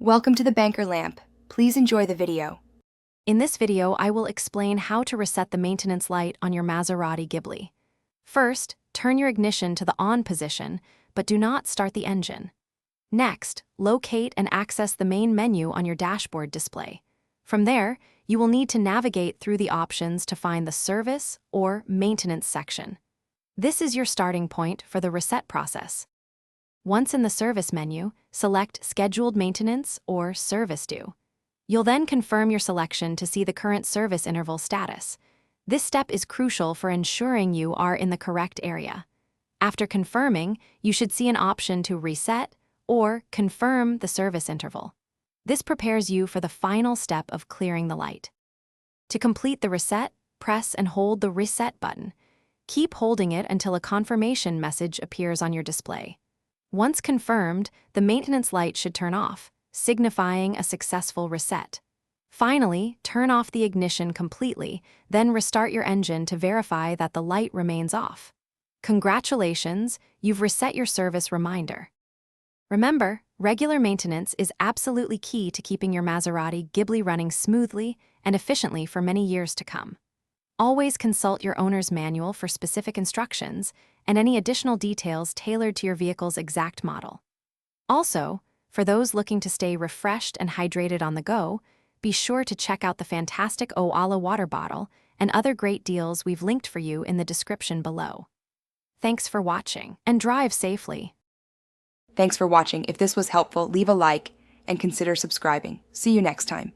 Welcome to the Banker Lamp. Please enjoy the video. In this video, I will explain how to reset the maintenance light on your Maserati Ghibli. First, turn your ignition to the on position, but do not start the engine. Next, locate and access the main menu on your dashboard display. From there, you will need to navigate through the options to find the Service or Maintenance section. This is your starting point for the reset process. Once in the Service menu, select Scheduled Maintenance or Service Due. You'll then confirm your selection to see the current service interval status. This step is crucial for ensuring you are in the correct area. After confirming, you should see an option to reset or confirm the service interval. This prepares you for the final step of clearing the light. To complete the reset, press and hold the Reset button. Keep holding it until a confirmation message appears on your display. Once confirmed, the maintenance light should turn off, signifying a successful reset. Finally, turn off the ignition completely, then restart your engine to verify that the light remains off. Congratulations, you've reset your service reminder. Remember, regular maintenance is absolutely key to keeping your Maserati Ghibli running smoothly and efficiently for many years to come. Always consult your owner's manual for specific instructions and any additional details tailored to your vehicle's exact model. Also, for those looking to stay refreshed and hydrated on the go, be sure to check out the fantastic Oala water bottle and other great deals we've linked for you in the description below. Thanks for watching, and drive safely. Thanks for watching. If this was helpful, leave a like and consider subscribing. See you next time.